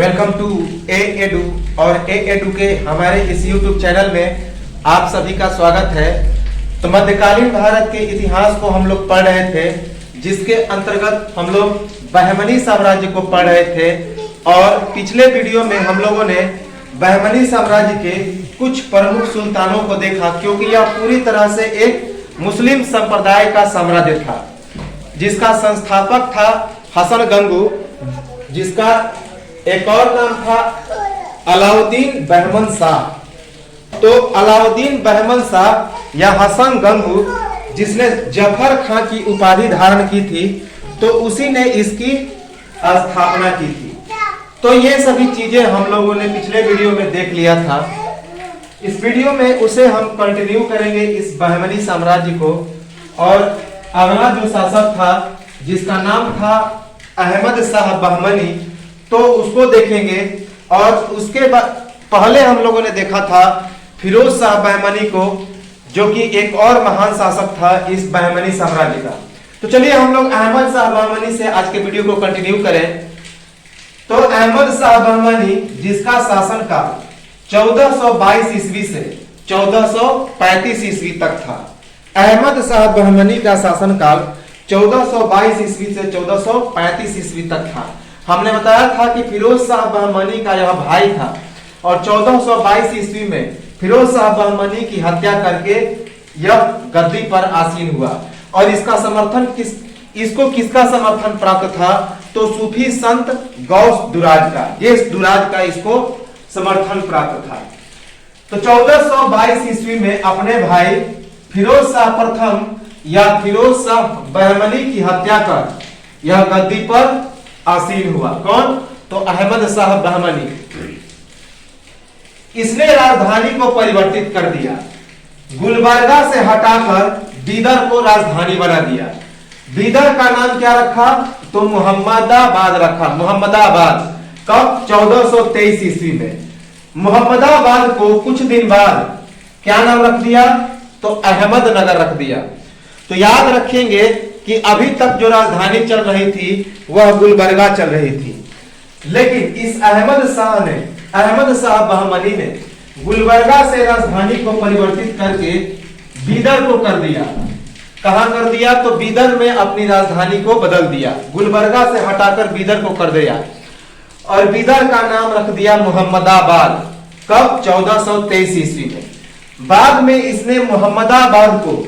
Welcome to A edu और ए edu के हमारे इस यूट्यूब चैनल में आप सभी का स्वागत है। तो मध्यकालीन भारत के इतिहास को हम लोग पढ़ रहे थे, जिसके अंतर्गत हम लोग बहमनी साम्राज्य को पढ़ रहे थे। और पिछले वीडियो में हम लोगों ने बहमनी साम्राज्य के कुछ प्रमुख सुल्तानों को देखा, क्योंकि यह पूरी तरह से एक मुस्लिम संप्रदाय का साम्राज्य था, जिसका संस्थापक था हसन गंगू, जिसका एक और नाम था अलाउद्दीन बहमन शाह। तो अलाउद्दीन बहमन शाह या हसन गंगू, जिसने जफर खां की उपाधि धारण की थी, तो उसी ने इसकी स्थापना की थी। तो ये सभी चीजें हम लोगों ने पिछले वीडियो में देख लिया था। इस वीडियो में उसे हम कंटिन्यू करेंगे, इस बहमनी साम्राज्य को। और अगला जो शासक था, जिसका नाम था अहमद शाह बहमनी, तो उसको देखेंगे। और उसके बाद पहले हम लोगों ने देखा था फिरोज शाह बहमनी को, जो कि एक और महान शासक था इस बहमनी साम्राज्य का। तो चलिए हम लोग अहमद शाह बहमनी से आज के वीडियो को कंटिन्यू करें। तो अहमद शाह बहमनी, जिसका शासन काल 1422 ईस्वी से 1435 ईस्वी तक था। अहमद शाह बहमनी का शासन काल 1422 ईस्वी से 1435 ईस्वी तक था। हमने बताया था कि फिरोज शाह बहमनी का यह भाई था, और 1422 ईस्वी में फिरोज शाह बहमनी की हत्या करके यह गद्दी पर आसीन हुआ। और इसका समर्थन किसका समर्थन प्राप्त था? तो सूफी संत गौस दुराज का, ये दुराज का इसको समर्थन प्राप्त था। तो 1422 ईस्वी में अपने भाई फिरोज शाह प्रथम या फिरोज शाह बहमनी की हत्या कर यह गद्दी पर आसीन हुआ। कौन? तो अहमद शाह बहमनी। इसने राजधानी को परिवर्तित कर दिया, गुलबर्गा से हटाकर बीदर को राजधानी बना दिया। बीदर का नाम क्या रखा? तो मुहम्मदाबाद रखा। मुहम्मदाबाद कब? 1423 ईस्वी में। मुहम्मदाबाद को कुछ दिन बाद क्या नाम रख दिया? तो अहमदनगर रख दिया। तो याद रखेंगे कि अभी तक जो राजधानी चल रही थी वह गुलबर्गा चल रही थी, लेकिन इस अहमद शाह बहमनी ने गुलबर्गा से राजधानी को परिवर्तित करके बीदर को कर दिया। कहां कर दिया? तो बीदर में अपनी राजधानी को बदल दिया, गुलबर्गा से हटाकर बीदर को कर दिया। और बीदर का नाम रख दिया मुहम्मदाबाद। कब? 1423 ईस्वी में। बाद में इसने मुहम्मदाबाद को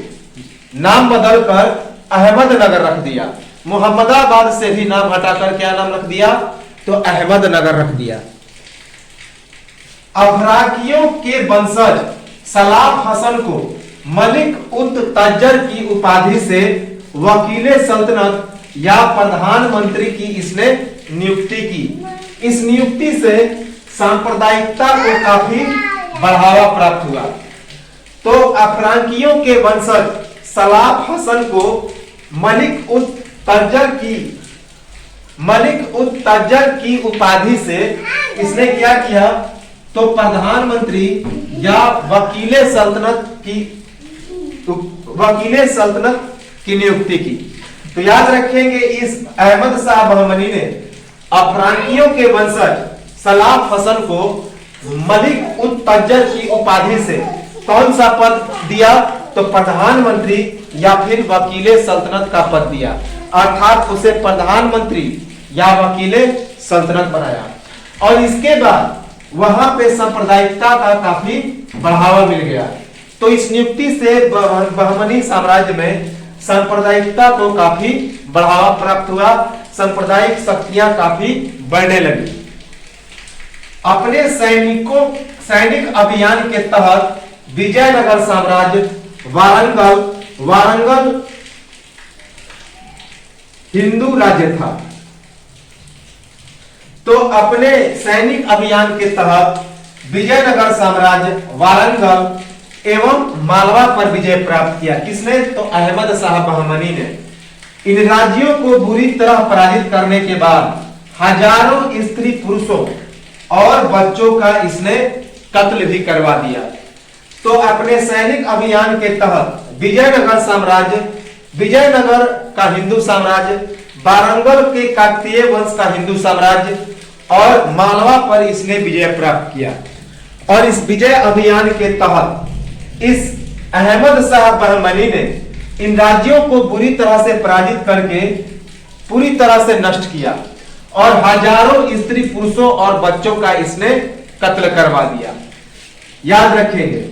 नाम बदलकर अहमदनगर रख दिया। मुहम्मदाबाद से भी नाम हटाकर क्या नाम रख दिया? तो अहमदनगर रख दिया। अफराकियों के वंशज सलाफ हसन को मलिक उत तज्जर की उपाधि से वकीले सल्तनत या प्रधानमंत्री की इसने नियुक्ति की। इस नियुक्ति से सांप्रदायिकता को काफी बढ़ावा प्राप्त हुआ। तो अफराकियों के वंशज सलाफ हसन को मलिक उत तज्जर की उपाधि से इसने क्या किया? तो प्रधानमंत्री या वकीले सल्तनत की नियुक्ति की। तो याद रखेंगे, इस अहमद शाह बहमनी ने अफराकियों के वंशज सलाफ हसन को मलिक उत तज्जर की उपाधि से कौन सा पद दिया? तो प्रधानमंत्री या फिर वकीले सल्तनत का पद दिया, अर्थात उसे प्रधानमंत्री या वकीले सल्तनत बनाया। और इसके बाद वहां पे सांप्रदायिकता का काफी बढ़ावा मिल गया। तो इस नियुक्ति से बहमनी साम्राज्य में सांप्रदायिकता को काफी बढ़ावा प्राप्त हुआ, सांप्रदायिक शक्तियां काफी बढ़ने लगी। अपने सैनिक अभियान के तहत विजयनगर साम्राज्य वारंगल हिंदू राज्य था। तो अपने सैनिक अभियान के तहत विजयनगर साम्राज्य वारंगल एवं मालवा पर विजय प्राप्त किया। किसने? तो अहमद शाह बहमनी ने। इन राज्यों को बुरी तरह पराजित करने के बाद हजारों स्त्री पुरुषों और बच्चों का इसने कत्ल भी करवा दिया। तो अपने सैनिक अभियान के तहत विजयनगर का हिंदू साम्राज्य, वारंगल के काकतीय वंश का हिंदू साम्राज्य और मालवा पर इसने विजय प्राप्त किया। और इस विजय अभियान के तहत इस अहमद शाह बहमनी ने इन राज्यों को बुरी तरह से पराजित करके पूरी तरह से नष्ट किया और हजारों स्त्री पुरुषों और बच्चों का इसने कत्ल करवा दिया। याद रखेंगे।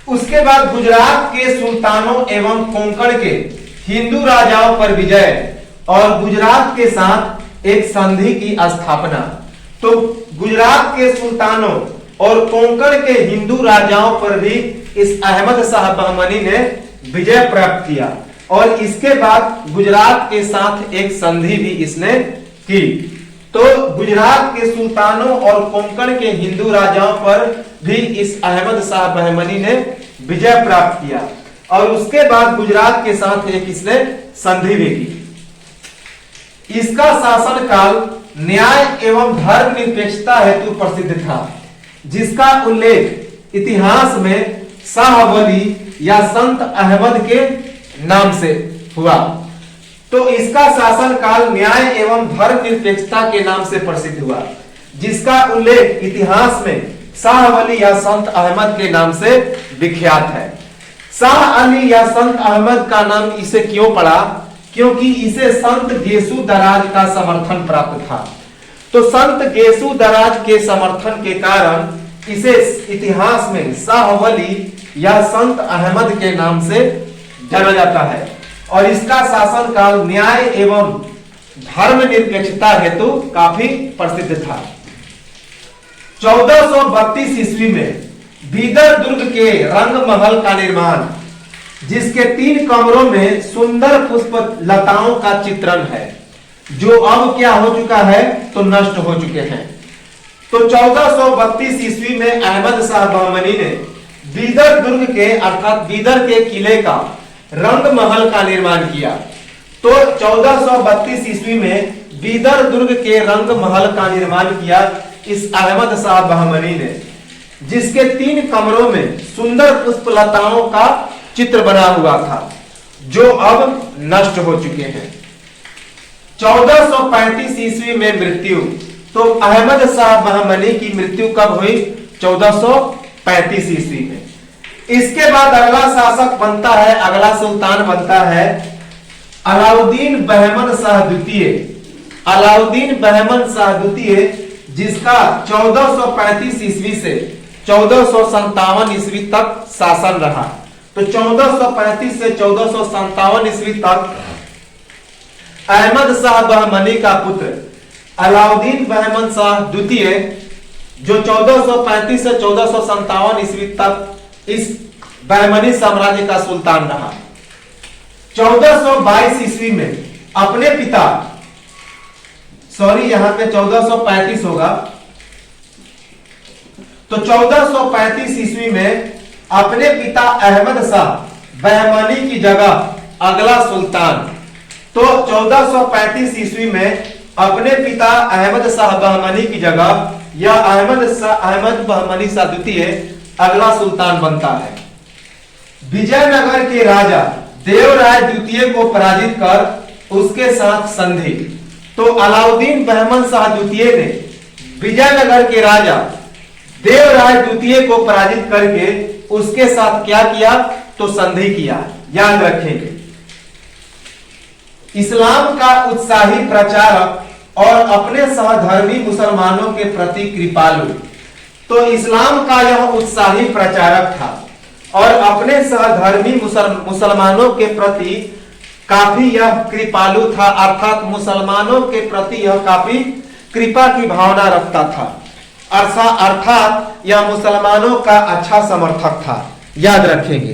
उसके बाद गुजरात के सुल्तानों एवं कोंकण के हिंदू राजाओं पर विजय और गुजरात के साथ एक संधि की स्थापना। तो गुजरात के सुल्तानों और कोंकण के हिंदू राजाओं पर भी इस अहमद शाह बहमनी ने विजय प्राप्त किया और इसके बाद गुजरात के साथ एक संधि भी इसने की। तो गुजरात के सुल्तानों और कोंकण के हिंदू राजाओं पर भी इस अहमद शाह बहमनी ने विजय प्राप्त किया और उसके बाद गुजरात के साथ एक इसने संधि भी की। इसका शासनकाल न्याय एवं धर्मनिरपेक्षता हेतु प्रसिद्ध था, जिसका उल्लेख इतिहास में शाह वली या संत अहमद के नाम से हुआ। तो इसका शासनकाल न्याय एवं धर्मनिरपेक्षता के नाम से प्रसिद्ध हुआ, जिसका उल्लेख इतिहास में शाह वली या संत अहमद के नाम से विख्यात है। शाह अली या संत अहमद का नाम इसे क्यों पड़ा? क्योंकि इसे संत गेसु दराज का समर्थन प्राप्त था। तो संत गेसु दराज के समर्थन के कारण इसे इतिहास में शाह वली या संत अहमद के नाम से जाना जाता है और इसका शासनकाल न्याय एवं धर्मनिरपेक्षता हेतु काफी प्रसिद्ध था। 1432 ईस्वी में बीदर दुर्ग के रंग महल का निर्माण, जिसके 3 कमरों में सुंदर पुष्प लताओं का चित्रण है, जो अब क्या हो चुका है तो नष्ट हो चुके हैं। तो 1432 ईस्वी में अहमद शाह बहमनी ने बीदर दुर्ग के अर्थात बीदर के किले का रंग महल का निर्माण किया। तो 1432 ईस्वी में बीदर दुर्ग के रंग महल का निर्माण किया इस अहमद शाह बहमनी ने, जिसके 3 कमरों में सुंदर पुष्प लताओं का चित्र बना हुआ था, जो अब नष्ट हो चुके हैं। 1435 ईस्वी में मृत्यु। तो अहमद शाह बहमनी की मृत्यु कब हुई? 1435 ईस्वी में। इसके बाद अगला शासक बनता है, अगला सुल्तान बनता है अलाउद्दीन बहमन शाह द्वितीय। अलाउद्दीन बहमन शाह द्वितीय, जिसका 1435 ईस्वी से 1457 ईस्वी तक शासन रहा। तो 1435 से 1457 ईस्वी तक अहमद शाह बहमनी का पुत्र अलाउद्दीन बहमन शाह द्वितीय, जो 1435 से 1457 ईस्वी तक इस बहमनी साम्राज्य का सुल्तान रहा। 1422 ईस्वी में अपने पिता, सॉरी यहां पे 1435 होगा, तो 1435 ईस्वी में अपने पिता अहमद शाह बहमनी की जगह अगला सुल्तान, तो 1435 ईस्वी में अपने पिता अहमद शाह बहमनी की जगह या अहमद बहमनी शाह द्वितीय अगला सुल्तान बनता है। विजयनगर के राजा देवराय द्वितीय को पराजित कर उसके साथ संधि। तो अलाउद्दीन बहमन शाह द्वितीय ने विजयनगर के राजा देवराय द्वितीय को पराजित करके उसके साथ क्या किया? तो संधि किया। याद रखेंगे। इस्लाम का उत्साही प्रचारक और अपने सहधर्मी मुसलमानों के प्रति कृपालु। तो इस्लाम का यह उत्साही प्रचारक था और अपने सहधर्मी मुसलमानों के प्रति काफी यह कृपालु था, अर्थात मुसलमानों के प्रति यह काफी कृपा की भावना रखता था, अर्थात यह मुसलमानों का अच्छा समर्थक था। याद रखेंगे।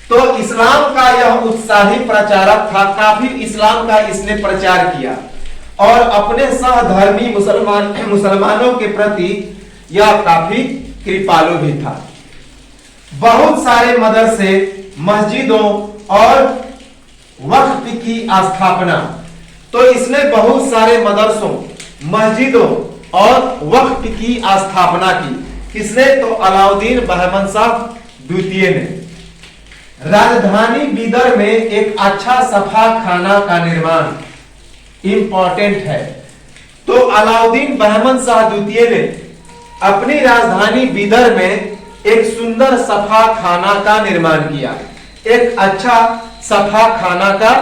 तो इस्लाम का यह उत्साही प्रचारक था, काफी इस्लाम का इसने प्रचार किया और अपने सहधर्मी मुसलमानों के प्रति यह काफी कृपालु भी था। बहुत सारे मदरसे, मस्जिदों और वक्फ की स्थापना। तो इसने बहुत सारे मदरसों, मस्जिदों और वक्फ की स्थापना की। किसने? तो अलाउद्दीन बहमन शाह द्वितीय ने राजधानी बीदर में एक अच्छा सफा खाना का निर्माण इंपॉर्टेंट है। तो अलाउद्दीन बहमन शाह द्वितीय ने अपनी राजधानी बीदर में एक सुंदर सफा खाना का निर्माण किया, एक अच्छा सफा खाना का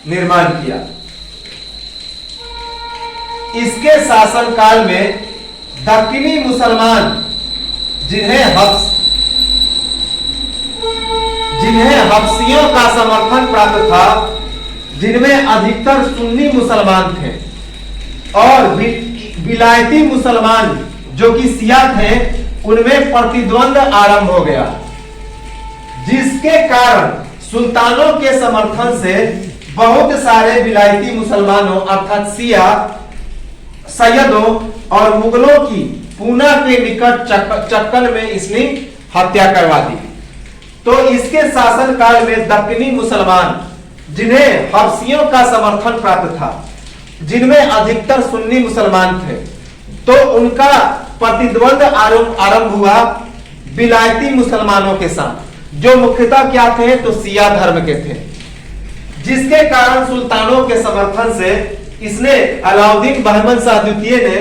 निर्माण किया। इसके शासनकाल में दक्कनी मुसलमान जिन्हें हबशियों का समर्थन प्राप्त था, जिनमें अधिकतर सुन्नी मुसलमान थे, और विलायती मुसलमान जो कि शिया थे, उनमें प्रतिद्वंद आरंभ हो गया, जिसके कारण सुल्तानों के समर्थन से बहुत सारे विलायती मुसलमानों अर्थात शिया सैयदों और मुगलों की पूना के निकट चक्कन में इसने हत्या करवा दी। तो इसके शासनकाल में दक्कनी मुसलमान जिन्हें हबशियों का समर्थन प्राप्त था, जिनमें अधिकतर सुन्नी मुसलमान थे, तो उनका प्रतिद्वंद आरंभ हुआ विलायती मुसलमानों के साथ, जो मुख्यतः क्या थे, तो शिया धर्म के थे, जिसके कारण सुल्तानों के समर्थन से इसने अलाउद्दीन बहमन शाह द्वितीय ने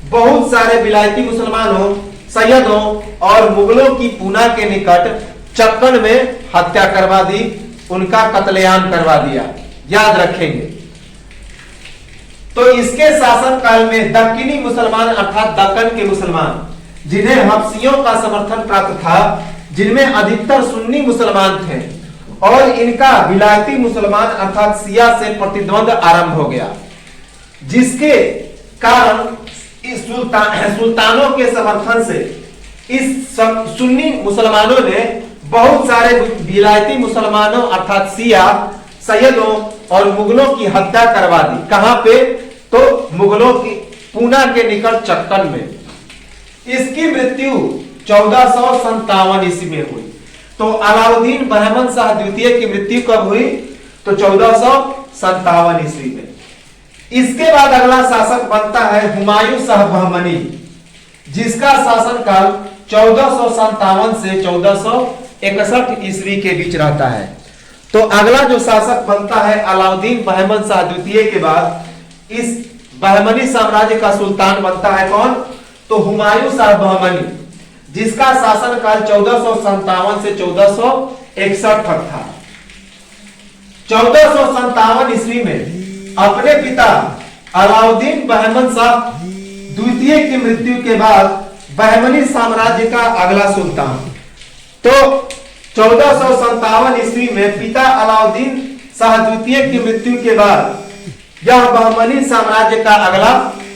बहुत सारे विलायती मुसलमानों, सैयदों और मुगलों की पूना के निकट चक्कन में हत्या करवा दी, उनका कत्लेआम करवा दिया, याद रखेंगे। तो इसके शासनकाल में दक्कनी मुसलमान अर्थात दक्कन के मुसलमान जिन्हें हबशियों का समर्थन प्राप्त था, जिनमें अधिकतर सुन्नी मुसलमान थे, और इनका विलायती मुसलमान अर्थात शिया से प्रतिद्वंद आरंभ हो गया, जिसके कारण इस सुल्तानों के समर्थन से इस सुन्नी मुसलमानों ने बहुत सारे विलायती मुसलमानों अर्थात शिया सैयदों और मुगलों की हत्या करवा दी। कहां पे? तो मुगलों की पूना के निकट चक्कन में। इसकी मृत्यु 1457 ईस्वी में हुई। तो अलाउद्दीन बहमन शाह द्वितीय की मृत्यु कब हुई? तो 1457 ईस्वी में। इसके बाद अगला शासक बनता है हुमायूं शाह बहमनी, जिसका शासनकाल 1457 से 1461 ईस्वी के बीच रहता है। तो अगला जो शासक बनता है अलाउद्दीन बहमन शाह द्वितीय के बाद इस बहमनी साम्राज्य का सुल्तान बनता है कौन? तो हुमायूं शाह बहमनी, जिसका शासनकाल 1457 से 1461 तक था। 1457 ईस्वी में अपने पिता अलाउद्दीन बहमन शाह द्वितीय की मृत्यु के बाद बहमनी साम्राज्य का अगला सुल्तान, तो 1457 ईस्वी में पिता अलाउद्दीन शाह द्वितीय की मृत्यु के बाद यह बहमनी साम्राज्य का अगला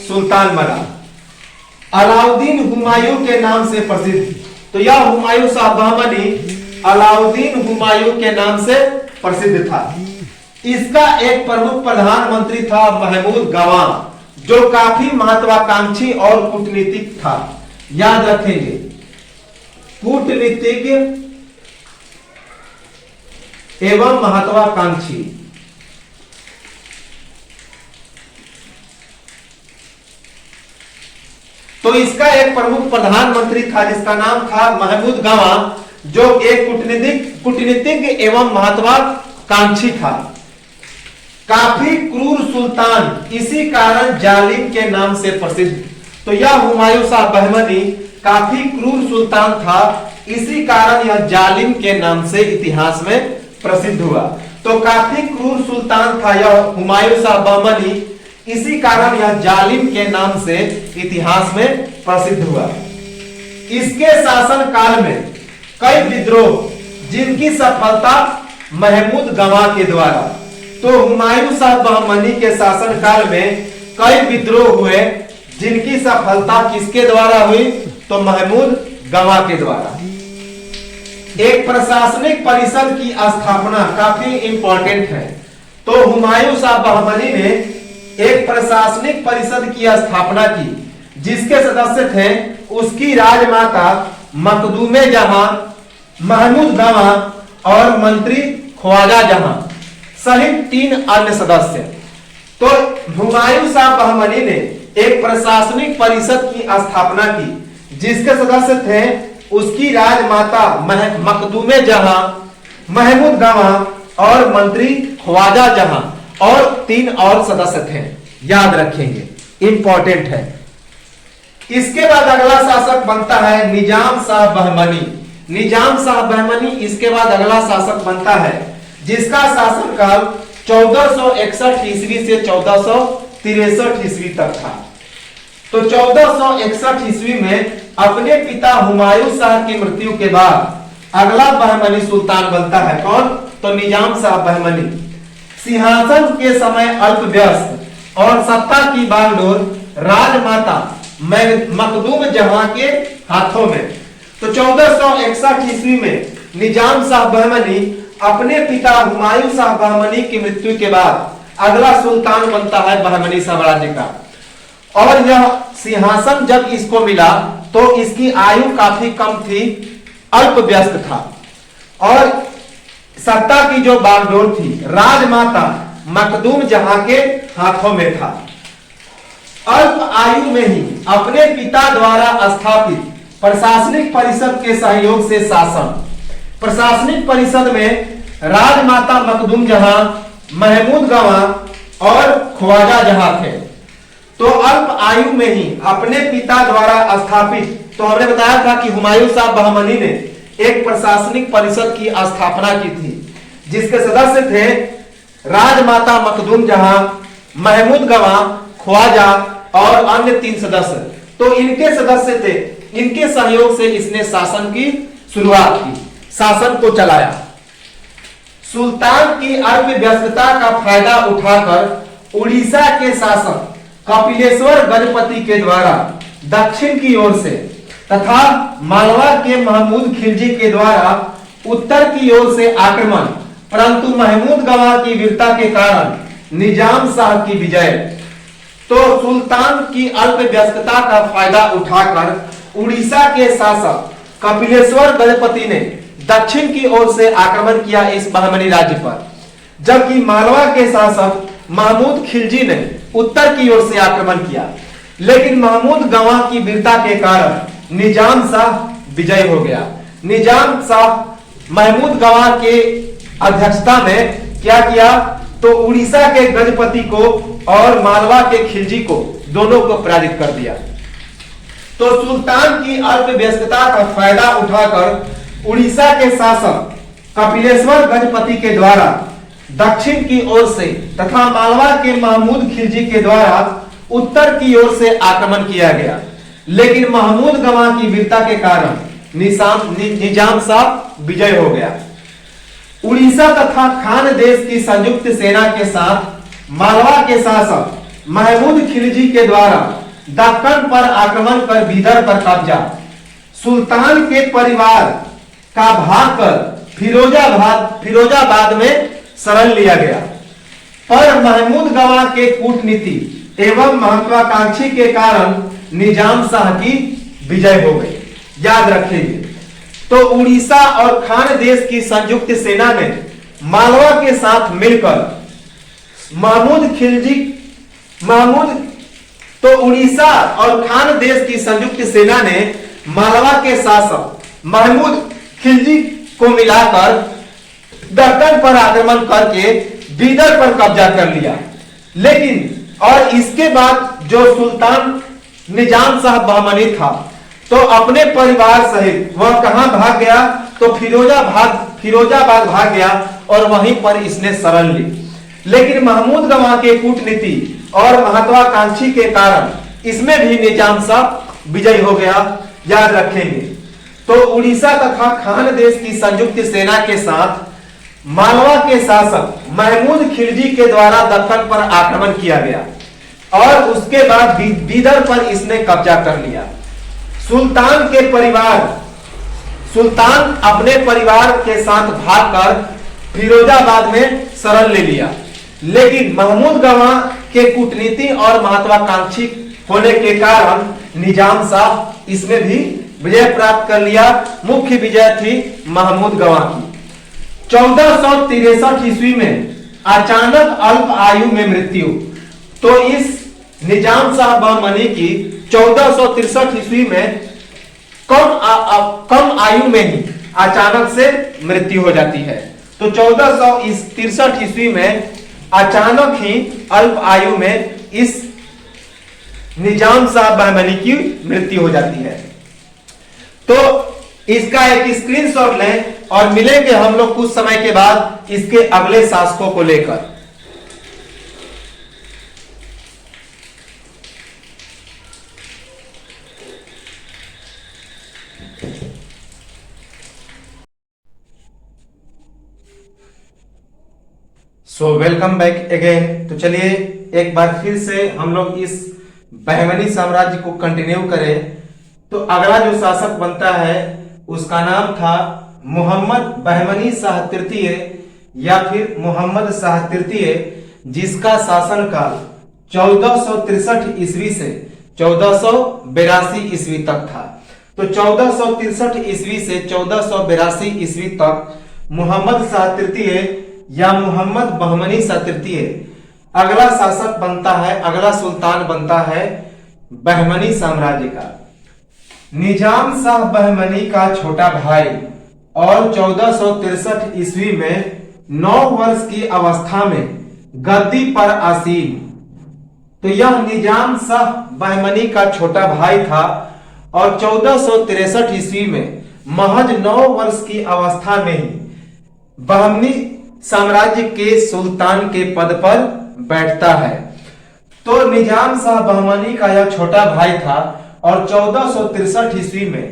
सुल्तान बना। अलाउद्दीन हुमायूं के नाम से प्रसिद्ध, तो यह हुमायूं शाह बहमनी अलाउद्दीन हुमायूं के नाम से प्रसिद्ध था। इसका एक प्रमुख प्रधानमंत्री था महमूद गवां, जो काफी महत्वाकांक्षी और कूटनीतिक था। याद रखेंगे, कूटनीतिज्ञ एवं महत्वाकांक्षी। तो इसका एक प्रमुख प्रधानमंत्री था जिसका नाम था महमूद गवां, जो एक कूटनीतिज्ञ एवं महत्वाकांक्षी था। काफी क्रूर सुल्तान, इसी कारण जालिम के नाम से प्रसिद्ध। तो यह हुमायूं शाह बहमनी काफी क्रूर सुल्तान था, इसी कारण यह जालिम के नाम से इतिहास में प्रसिद्ध हुआ। तो काफी क्रूर सुल्तान था यह हुमायूं शाह बहमनी, इसी कारण यह जालिम के नाम से इतिहास में प्रसिद्ध हुआ। इसके शासन काल में कई विद्रोह, जिनकी सफलता महमूद गवां के द्वारा, तो हुमायूं शाह बहमनी के शासन काल में कई विद्रोह हुए, जिनकी सफलता किसके द्वारा हुई? तो महमूद गवां के द्वारा। एक प्रशासनिक परिषद की स्थापना काफी इंपॉर्टेंट है। तो हुमायूं शाह बहमनी ने एक प्रशासनिक परिषद की स्थापना की, जिसके सदस्य थे उसकी राजमाता मखदूमे जहां, महमूद गवां और मंत्री ख्वाजा जहां सहित 3 अन्य सदस्य। तो हुमायूं शाह बहमनी ने एक प्रशासनिक परिषद की स्थापना की, जिसके सदस्य थे उसकी राजमाता मखदूमे जहां, महमूद गवां और मंत्री ख्वाजा जहां और 3 और सदस्य थे। याद रखेंगे, इंपॉर्टेंट है। इसके बाद अगला शासक बनता है निजाम शाह बहमनी। निजाम शाह बहमनी इसके बाद अगला शासक बनता है, जिसका शासनकाल 1461 ईस्वी से 1463 ईस्वी तक था। तो 1461 ईस्वी में अपने पिता हुमायूं शाह की मृत्यु के बाद अगला बहमनी सुल्तान बनता है। कौन? तो निजाम शाह बहमनी। सिंहासन के समय अल्प व्यस्त और सत्ता की बागडोर राजमाता मखदूम जहां के हाथों में। तो 1461 ईस्वी में निजाम शाह बहमनी अपने पिता हुमायूं शाह बहमनी की मृत्यु के बाद अगला सुल्तान बनता है बहमनी साम्राज्य का। और यह सिंहासन जब इसको मिला तो इसकी आयु काफी कम थी, अल्प व्यस्त था और सत्ता की जो बागडोर थी राजमाता मखदूम जहां के हाथों में था। अल्प आयु में ही अपने पिता द्वारा स्थापित प्रशासनिक परिषद के सहयोग से शासन। प्रशासनिक परिषद में राजमाता मखदूम जहां, महमूद गवां और ख्वाजा जहां थे। तो अल्प आयु में ही अपने पिता द्वारा स्थापित, तो हमने बताया था कि हुमायूं शाह बहमनी ने एक प्रशासनिक परिषद की स्थापना की थी, जिसके सदस्य थे राजमाता मखदूम जहां, महमूद गवां, ख्वाजा और अन्य 3 सदस्य। तो इनके सदस्य थे, इनके सहयोग से इसने शासन की शुरुआत की, शासन को चलाया। सुल्तान की अर्थव्यवस्था का फायदा उठाकर उड़ीसा के शासक कपिलेश्वर गजपति के द्वारा दक्षिण की ओर से तथा मालवा के महमूद खिलजी के द्वारा उत्तर की ओर से आक्रमण, परंतु महमूद गवां की वीरता के कारण निजाम शाह की विजय। तो सुल्तान की अल्पव्यस्तता का फायदा उठाकर उड़ीसा के शासक कपिलेश्वर गजपति ने दक्षिण की ओर से आक्रमण किया इस बहमनी राज्य पर, जबकि मालवा के शासक महमूद खिलजी ने उत्तर की ओर से आक्रमण किया। लेकिन महमूद गवां की वीरता के कारण निजाम शाह विजय हो गया। निजाम शाह महमूद गवां के अध्यक्षता में क्या किया? तो उड़ीसा के गजपति को और मालवा के खिलजी को दोनों को पराजित कर दिया। तो सुल्तान की अर्थव्यवस्था का फायदा उठाकर उड़ीसा के शासक कपिलेश्वर गजपति के द्वारा दक्षिण की ओर से तथा मालवा के महमूद खिलजी के द्वारा उत्तर की ओर से आक्रमण किया गया। लेकिन महमूद गवां की वीरता के कारण निजाम शाह विजय हो गया। उड़ीसा तथा खान देश की संयुक्त सेना के साथ मालवा के शासक महमूद खिलजी के द्वारा दक्कन पर आक्रमण कर बीदर पर कब्जा, सुल्तान के परिवार का भाग कर फिरोजाबाद में शरण लिया गया। पर महमूद गवां के कूटनीति एवं महत्वाकांक्षी के कारण निजाम शाह की विजय हो गई। याद रखेंगे। तो उड़ीसा और खान देश की संयुक्त सेना ने मालवा के साथ मिलकर तो उड़ीसा और खान देश की संयुक्त सेना ने मालवा के शासक महमूद खिलजी को मिलाकर दक्कन पर आक्रमण करके बीदर पर कब्जा कर लिया। लेकिन और इसके बाद जो सुल्तान निजाम शाह बहमनी था तो अपने परिवार सहित वह कहां भाग गया? तो फिरोजाबाद भाग गया और वहीं पर इसने शरण ली। लेकिन महमूद गवां के कूटनीति और महत्वाकांक्षी के कारण इसमें भी निजाम शाह विजय हो गया। याद रखेंगे। तो उड़ीसा तथा खान देश की संयुक्त सेना के साथ मालवा के शासक महमूद खिलजी के द्वारा दक्कन पर आक्रमण किया गया और उसके बाद बीदर पर इसने कब्जा कर लिया। सुल्तान अपने परिवार के साथ भागकर फिरोजाबाद में शरण ले लिया। लेकिन महमूद गवां के कूटनीति और महत्वाकांक्षी होने के कारण निजाम शाह इसमें भी विजय प्राप्त कर लिया। मुख्य विजय थी महमूद गवां की। 1463 ईस्वी में अचानक अल्प आयु में मृत्यु। तो इस निजाम शाह बहमनी की 1463 ईस्वी में कम आयु में ही अचानक से मृत्यु हो जाती है। तो 1463 ईस्वी में अचानक ही अल्प आयु में इस निजाम शाह बहमनी की मृत्यु हो जाती है। तो इसका एक स्क्रीनशॉट लें और मिलेंगे हम लोग कुछ समय के बाद इसके अगले शासकों को लेकर। Welcome back again. तो चलिए एक बार फिर से हम लोग इस बहमनी साम्राज्य को कंटिन्यू करें। तो अगला जो शासक बनता है उसका नाम था मोहम्मद बहमनी शाह तृतीय या फिर मोहम्मद शाह तृतीय, जिसका शासनकाल 1463 ईस्वी से 1482 ईस्वी तक था। तो 1463 ईस्वी से 1482 ईस्वी तक मोहम्मद शाह तृतीय या मोहम्मद बहमनी शाह तृतीय अगला शासक बनता है, अगला सुल्तान बनता है बहमनी साम्राज्य का। निजाम शाह बहमनी का छोटा भाई और 1463 ईस्वी में 9 वर्ष की अवस्था में गद्दी पर आसीन। तो यह निजाम शाह बहमनी का छोटा भाई था और 1463 ईस्वी में महज 9 वर्ष की अवस्था में ही बहमनी साम्राज्य के सुल्तान के पद पर बैठता है। तो निजाम शाह बहमनी का यह छोटा भाई था और 1463 ईस्वी में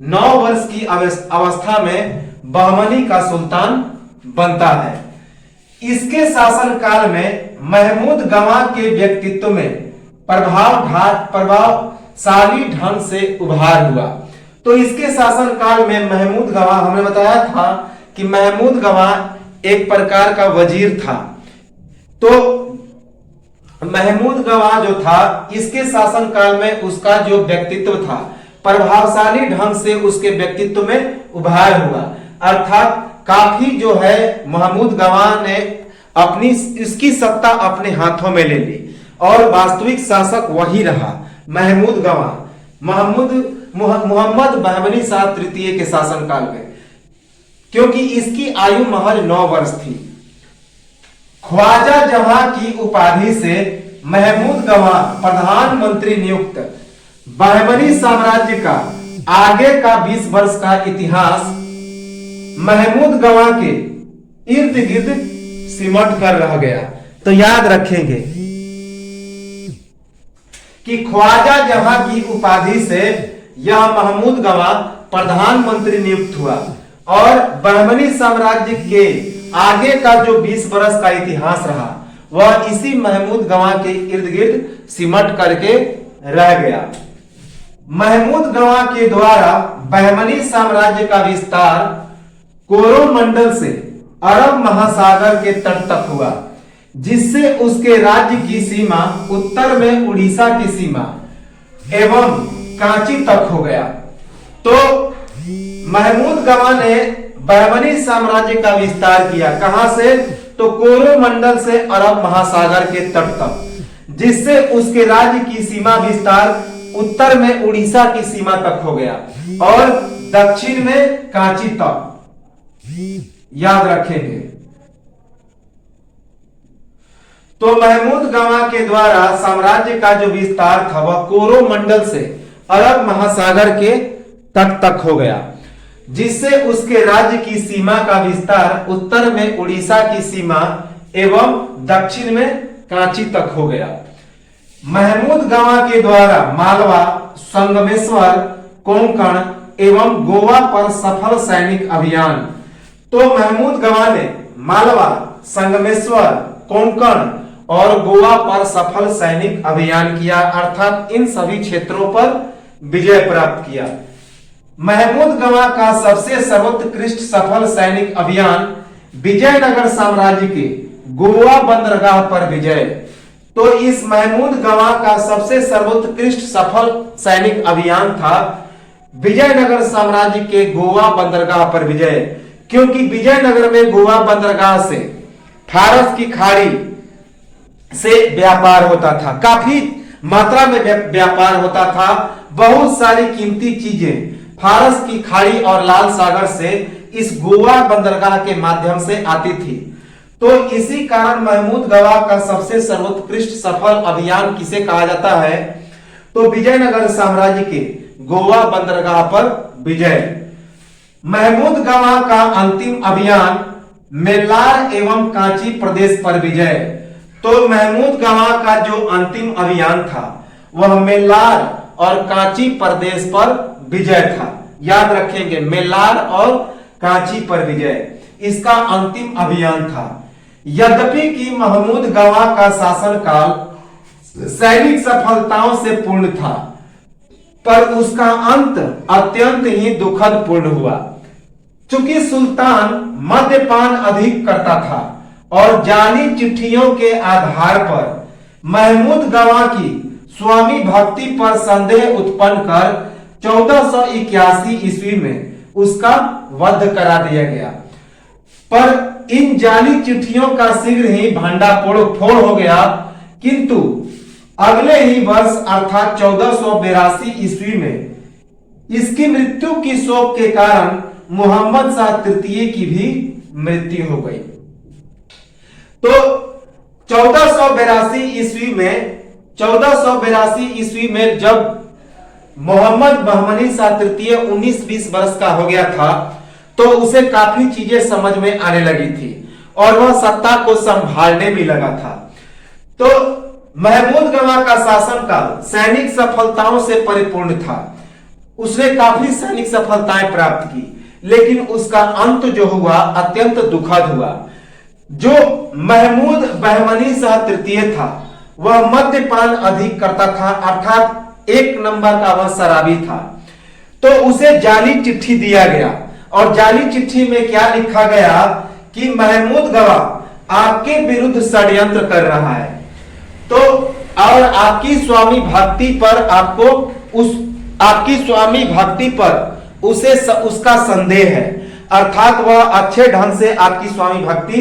9 वर्ष की अवस्था में बहमनी का सुल्तान बनता है। इसके शासनकाल में महमूद गवाह के व्यक्तित्व में प्रभावशाली ढंग से उभार हुआ। तो इसके शासनकाल में महमूद गवाह, हमने बताया था कि महमूद गवाह एक प्रकार का वजीर था। तो महमूद गवाह जो था इसके शासनकाल में उसका जो व्यक्तित्व था प्रभावशाली ढंग से उसके व्यक्तित्व में उभार हुआ। अर्थात काफी जो है महमूद गवाह ने अपनी इसकी सत्ता अपने हाथों में ले ली और वास्तविक शासक वही रहा महमूद गवाह मोहम्मद बहमनी शाह तृतीय के शासनकाल में, क्योंकि इसकी आयु महज 9 वर्ष थी। ख्वाजा जहां की उपाधि से महमूद गवाह प्रधानमंत्री नियुक्त। बहमनी साम्राज्य का आगे का 20 वर्ष का इतिहास महमूद गवाह के इर्द गिर्द सिमट कर रह गया। तो याद रखेंगे कि ख्वाजा जहां की उपाधि से यह महमूद गवाह प्रधानमंत्री नियुक्त हुआ और बहमनी साम्राज्य के आगे का जो 20 वर्ष का इतिहास रहा वह इसी महमूद गवाह के इर्द गिर्द सिमट करके रह गया। महमूद गवाह के द्वारा बहमनी साम्राज्य का विस्तार कोरोमंडल से अरब महासागर के तट तक हुआ, जिससे उसके राज्य की सीमा उत्तर में उड़ीसा की सीमा एवं कांची तक हो गया। तो महमूद गवाह ने बहमनी साम्राज्य का विस्तार किया। कहां से? तो कोरोमंडल से अरब महासागर के तट तक, जिससे उसके राज्य की सीमा विस्तार उत्तर में उड़ीसा की सीमा तक हो गया और दक्षिण में कांची तक। याद रखेंगे। तो महमूद गवाह के द्वारा साम्राज्य का जो विस्तार था वह कोरोमंडल से अरब महासागर के तट तक हो गया, जिससे उसके राज्य की सीमा का विस्तार उत्तर में उड़ीसा की सीमा एवं दक्षिण में कांची तक हो गया। महमूद गवाह के द्वारा मालवा, संगमेश्वर, कोंकण एवं गोवा पर सफल सैनिक अभियान। तो महमूद गवाह ने मालवा, संगमेश्वर, कोंकण और गोवा पर सफल सैनिक अभियान किया, अर्थात इन सभी क्षेत्रों पर विजय प्राप्त किया। महमूद गवाह का सबसे सर्वोत्कृष्ट सफल सैनिक अभियान विजयनगर साम्राज्य के गोवा बंदरगाह पर विजय। तो इस महमूद गवाह का सबसे सर्वोत्कृष्ट सफल सैनिक अभियान था विजयनगर साम्राज्य के गोवा बंदरगाह पर विजय, क्योंकि विजयनगर में गोवा बंदरगाह से फारस की खाड़ी से व्यापार होता था, काफी मात्रा में व्यापार होता था। बहुत सारी कीमती चीजें फारस की खाड़ी और लाल सागर से इस गोवा बंदरगाह के माध्यम से आती थी। तो इसी कारण महमूद गवाह का सबसे सर्वोत्कृष्ट सफल अभियान किसे कहा जाता है? तो विजयनगर साम्राज्य के गोवा बंदरगाह पर विजय। महमूद गवाह का अंतिम अभियान मेल्लार एवं कांची प्रदेश पर विजय। तो महमूद गवाह का जो अंतिम अभियान था वह मेल्लार और कांची प्रदेश पर विजय था। याद रखेंगे, मेल्लार और कांची पर विजय इसका अंतिम अभियान था। यद्यपि कि महमूद गवाह का शासनकाल सैनिक सफलताओं से पूर्ण था, पर उसका अंत अत्यंत ही दुखद पूर्ण हुआ। चूंकि सुल्तान मद्यपान अधिक करता था और जाली चिट्ठियों के आधार पर महमूद गवाह की स्वामी भक्ति पर संदेह उत्पन्न कर 1481 ईस्वी में उसका वध करा दिया गया। पर इन जाली चिट्ठियों का शीघ्र ही भंडाफोड़ हो गया, किंतु अगले ही वर्ष अर्थात 1482 ईस्वी में इसकी मृत्यु की शोक के कारण मोहम्मद शाह तृतीय की भी मृत्यु हो गई। तो 1482 ईस्वी में जब मोहम्मद बहमनी शाह तृतीय 19-20 वर्ष का हो गया था, तो उसे काफी चीजें समझ में आने लगी थी और वह सत्ता को संभालने भी लगा था। तो महमूद गवाह का शासनकाल सैनिक सफलताओं से परिपूर्ण था। उसने काफी सैनिक सफलताएं प्राप्त की, लेकिन उसका अंत जो हुआ अत्यंत दुखद हुआ। जो महमूद बहमनी शाह तृतीय था वह मद्यपान अधिक करता था, अर्थात एक नंबर का वह शराबी था। तो उसे जाली चिट्ठी दिया गया और जाली चिट्ठी में क्या लिखा गया कि महमूद गवाह आपके विरुद्ध षड्यंत्र कर रहा है, तो और आपकी स्वामी भक्ति पर उसे उसका संदेह है, अर्थात वह अच्छे ढंग से आपकी स्वामी भक्ति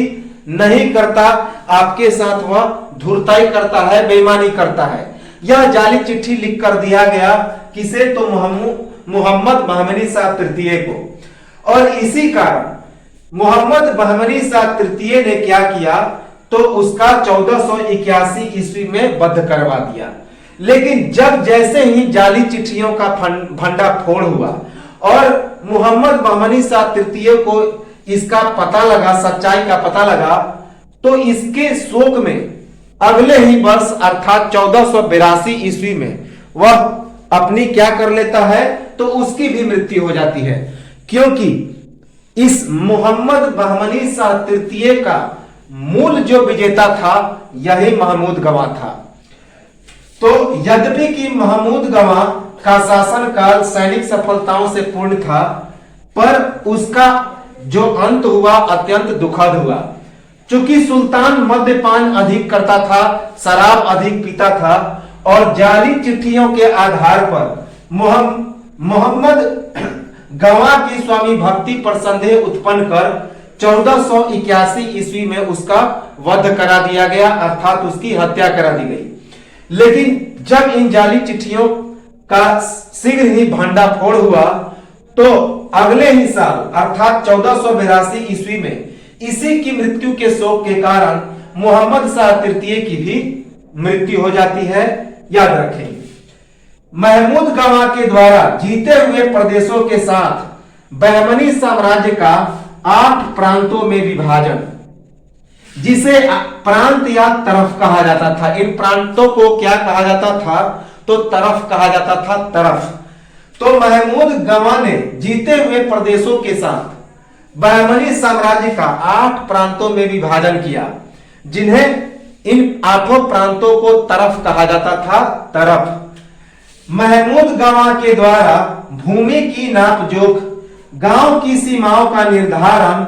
नहीं करता, आपके साथ वह धूर्ताई करता है, बेईमानी करता है। यह जाली चिट्ठी लिख कर दिया गया किसे? तो मोहम्मद बहमनी शाह तृतीय को। और इसी कारण मोहम्मद बहमनी शाह तृतीय ने क्या किया? तो उसका 1481 ईस्वी में वध करवा दिया। लेकिन जब जैसे ही जाली चिट्ठियों का भंडाफोड़ हुआ और मोहम्मद बहमनी शाह तृतीय को इसका पता लगा, सच्चाई का पता लगा, तो इसके शोक में अगले ही वर्ष अर्थात 1482 ईस्वी में वह अपनी क्या कर लेता है? तो उसकी भी मृत्यु हो जाती है, क्योंकि इस मोहम्मद बहमनी शाह तृतीय का मूल जो विजेता था यही महमूद गवाह था। तो यद्यपि कि महमूद गवाह का शासनकाल सैनिक सफलताओं से पूर्ण था, पर उसका जो अंत हुआ अत्यंत दुखद हुआ। चूंकि सुल्तान मद्यपान अधिक करता था, शराब अधिक पीता था और जाली चिट्ठियों के आधार पर मोहम्मद गवाह की स्वामी भक्ति पर संदेह उत्पन्न कर 1481 ईस्वी में उसका वध करा दिया गया, अर्थात उसकी हत्या करा दी गई। लेकिन जब इन जाली चिट्ठियों का शीघ्र ही भंडाफोड़ हुआ, तो अगले ही साल अर्थात 1482 ईस्वी में इसी की मृत्यु के शोक के कारण मोहम्मद शाह तृतीय की भी मृत्यु हो जाती है। याद रखें, महमूद गवाह के द्वारा जीते हुए प्रदेशों के साथ बहमनी साम्राज्य का 8 प्रांतों में विभाजन, जिसे प्रांत या तरफ कहा जाता था। इन प्रांतों को क्या कहा जाता था? तो तरफ कहा जाता था, तरफ। तो महमूद गवाह ने जीते हुए प्रदेशों के साथ बहमनी साम्राज्य का 8 प्रांतों में विभाजन किया, जिन्हें इन 8 प्रांतों को तरफ कहा जाता था, तरफ। महमूद गवाह के द्वारा भूमि की नापजोख, गांव की सीमाओं का निर्धारण,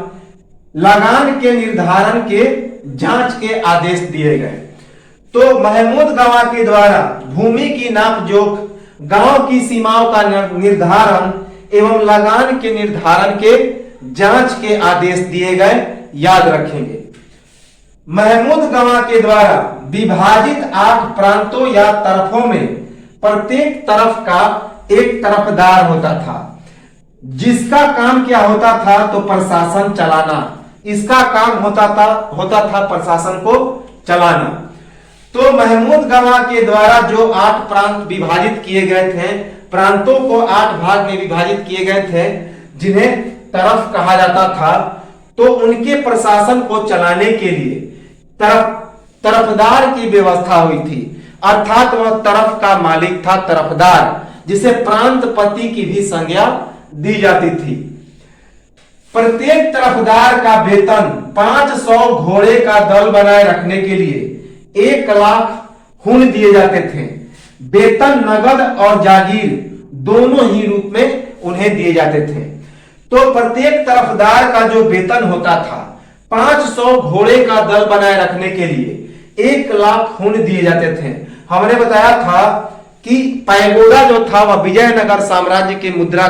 लगान के निर्धारण के जांच के आदेश दिए गए। तो महमूद गवाह के द्वारा भूमि की नापजोख, गांव की सीमाओं का निर्धारण एवं लगान के निर्धारण के जांच के आदेश दिए गए। याद रखेंगे, महमूद गवाह के द्वारा विभाजित 8 प्रांतों या तरफों में प्रत्येक तरफ का एक तरफदार होता था। जिसका काम क्या होता था, तो प्रशासन चलाना। इसका काम होता था प्रशासन को चलाना। तो महमूद गवाह के द्वारा जो 8 प्रांत विभाजित किए गए थे, प्रांतों को 8 भाग में विभाजित किए गए थे, जिन्हें तरफ कहा जाता था, तो उनके प्रशासन को चलाने के लिए तरफदार की व्यवस्था हुई थी। अर्थात वह तरफ का मालिक था, तरफदार, जिसे प्रांतपति की भी संज्ञा दी जाती थी। प्रत्येक तरफदार का वेतन 500 घोड़े का दल बनाए रखने के लिए 1 लाख खून दिए जाते थे। वेतन नगद और जागीर दोनों ही रूप में उन्हें दिए जाते थे। तो प्रत्येक तरफदार का जो वेतन होता था, 500 घोड़े का दल बनाए रखने के लिए 1 लाख खून दिए जाते थे। हमने बताया था कि पैगोडा जो था वह विजयनगर साम्राज्य के मुद्रा,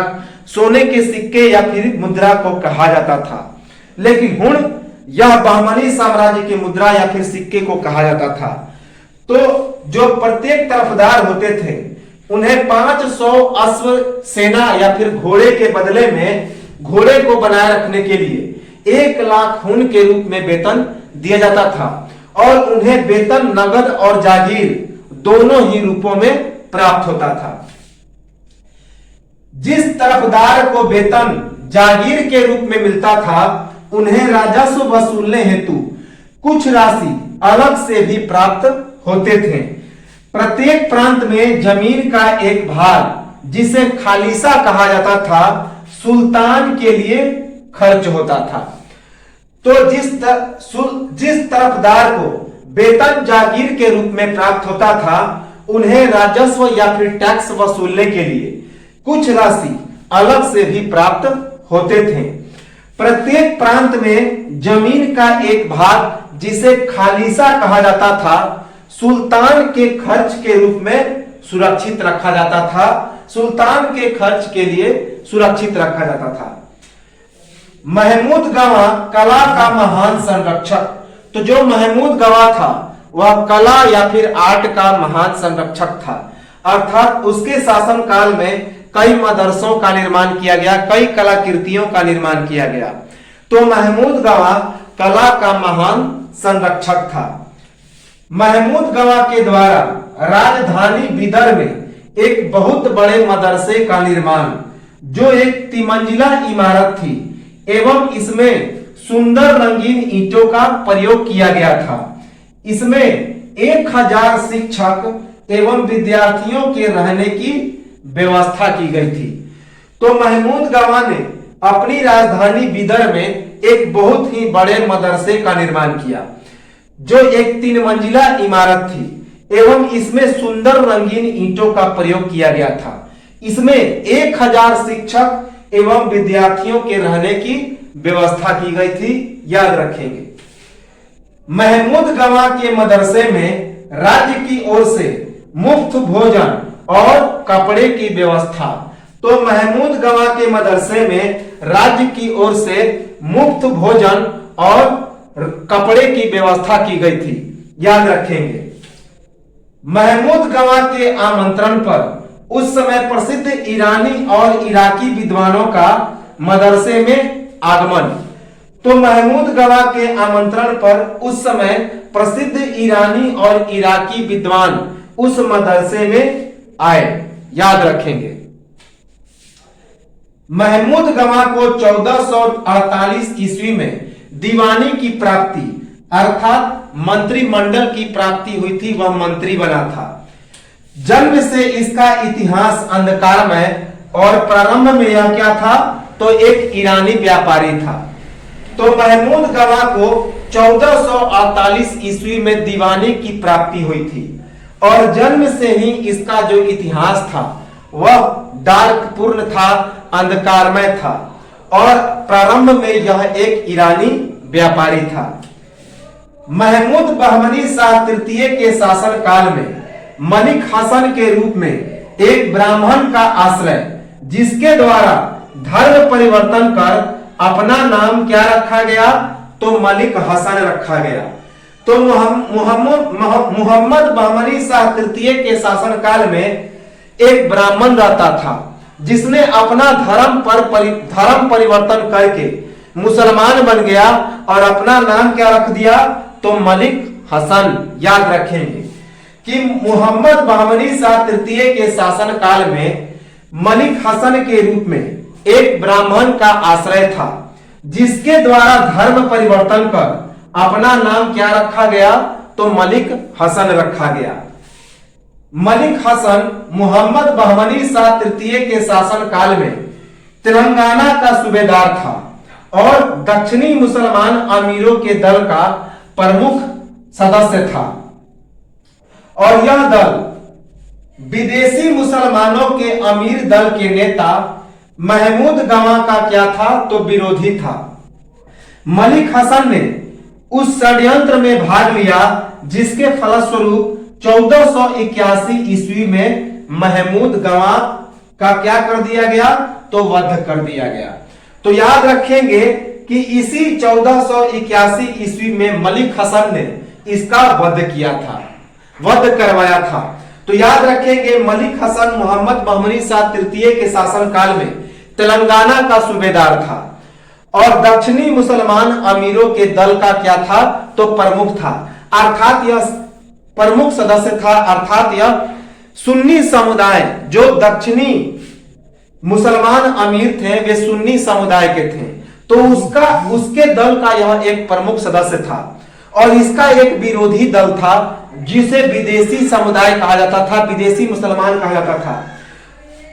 सोने के सिक्के या फिर मुद्रा को कहा जाता था, लेकिन हुण यह बहमनी साम्राज्य की मुद्रा या फिर सिक्के को कहा जाता था। तो जो प्रत्येक तरफदार होते थे, उन्हें 500 अश्व सेना या फिर घोड़े के बदले में घोड़े को बनाए रखने के लिए 1 लाख खून के रूप में वेतन दिया जाता था, और उन्हें वेतन नगद और जागीर दोनों ही रूपों में प्राप्त होता था। जिस तरफदार को वेतन जागीर के रूप में मिलता था, उन्हें राजस्व वसूलने हेतु कुछ राशि अलग से भी प्राप्त होते थे। प्रत्येक प्रांत में जमीन का एक भाग, जिसे खालिसा कहा जाता था, सुल्तान के लिए खर्च होता था। तो जिस तरफदार को वेतन जागीर के रूप में प्राप्त होता था, उन्हें राजस्व या फिर टैक्स वसूलने के लिए कुछ राशि अलग से भी प्राप्त होते थे। प्रत्येक प्रांत में जमीन का एक भाग, जिसे खालिसा कहा जाता था, सुल्तान के खर्च के रूप में सुरक्षित रखा जाता था। सुल्तान के खर्च के लिए सुरक्षित रखा जाता था। महमूद गवाह कला का महान संरक्षक। तो जो महमूद गवाह था, वह कला या फिर आर्ट का महान संरक्षक था। अर्थात उसके शासन काल में कई मदरसों का निर्माण किया गया, कई कलाकृतियों का निर्माण किया गया। तो महमूद गवाह कला का महान संरक्षक था। महमूद गवाह के द्वारा राजधानी बिदर में एक बहुत बड़े मदरसे का निर्माण, जो एक 3 इमारत थी, एवं इसमें सुंदर रंगीन ईंटों का प्रयोग किया गया था। इसमें 1000 शिक्षक एवं विद्यार्थियों के रहने की व्यवस्था की गई थी। तो महमूद गवाह ने अपनी राजधानी बिदर में एक बहुत ही बड़े मदरसे का निर्माण किया, जो एक 3 इमारत थी, एवं इसमें सुंदर रंगीन ईंटों का प्रयोग किया गया था। इसमें 1000 शिक्षक एवं विद्यार्थियों के रहने की व्यवस्था की गई थी, याद रखेंगे। महमूद गवाह के मदरसे में राज्य की ओर से मुफ्त भोजन और कपड़े की व्यवस्था। तो महमूद गवाह के मदरसे में राज्य की ओर से मुफ्त भोजन और कपड़े की व्यवस्था की गई थी, याद रखेंगे। महमूद गवाह के आमंत्रण पर उस समय प्रसिद्ध ईरानी और इराकी विद्वानों का मदरसे में आगमन। तो महमूद गवाह के आमंत्रण पर उस समय प्रसिद्ध ईरानी और इराकी विद्वान उस मदरसे में आए, याद रखेंगे। महमूद गवाह को 1448 ईस्वी में दीवानी की प्राप्ति, अर्थात मंत्रिमंडल की प्राप्ति हुई थी, वह मंत्री बना था। जन्म से इसका इतिहास अंधकारमय, और प्रारंभ में यह क्या था, तो एक ईरानी व्यापारी था। तो महमूद गवाह को 1448 ईस्वी में दीवानी की प्राप्ति हुई थी, और जन्म से ही इसका जो इतिहास था वह डार्क पूर्ण था, अंधकारमय था, और प्रारंभ में यह एक ईरानी व्यापारी था। महमूद बहमनी शाह तृतीय के शासन काल में मलिक हसन के रूप में एक ब्राह्मण का आश्रय, जिसके द्वारा धर्म परिवर्तन कर अपना नाम क्या रखा गया, तो मलिक हसन रखा गया। तो मोहम्मद बहमनी शाह तृतीय के शासन काल में एक ब्राह्मण रहता था, जिसने अपना धर्म परिवर्तन करके मुसलमान बन गया और अपना नाम क्या रख दिया, तो मलिक हसन। याद रखेंगे कि मोहम्मद बहमनी शाह तृतीय के शासन काल में मलिक हसन के रूप में एक ब्राह्मण का आश्रय था, जिसके द्वारा धर्म परिवर्तन कर अपना नाम क्या रखा गया, तो मलिक हसन रखा गया। मलिक हसन मोहम्मद बहमनी शाह तृतीय के शासन काल में तेलंगाना का सूबेदार था और दक्षिणी मुसलमान अमीरों के दल का प्रमुख सदस्य था। और यह दल विदेशी मुसलमानों के अमीर दल के नेता महमूद गवाह का क्या था, तो विरोधी था। मलिक हसन ने उस षड्यंत्र में भाग लिया जिसके फलस्वरूप 1481 ईस्वी में महमूद गवाह का क्या कर दिया गया, तो वध कर दिया गया। तो याद रखेंगे कि इसी 1481 ईस्वी में मलिक हसन ने इसका वध किया था, वध करवाया था। तो याद रखेंगे मलिक हसन मोहम्मद बहमनी शाह तृतीय के शासन काल में तेलंगाना का सूबेदार था और दक्षिणी मुसलमान अमीरों के दल का क्या था, तो प्रमुख था। अर्थात यह प्रमुख सदस्य था, अर्थात यह सुन्नी समुदाय, जो दक्षिणी मुसलमान अमीर थे वे सुन्नी समुदाय के थे, तो उसके दल का यह एक प्रमुख सदस्य था। और इसका एक विरोधी दल था जिसे विदेशी समुदाय कहा जाता था, विदेशी मुसलमान कहा जाता था।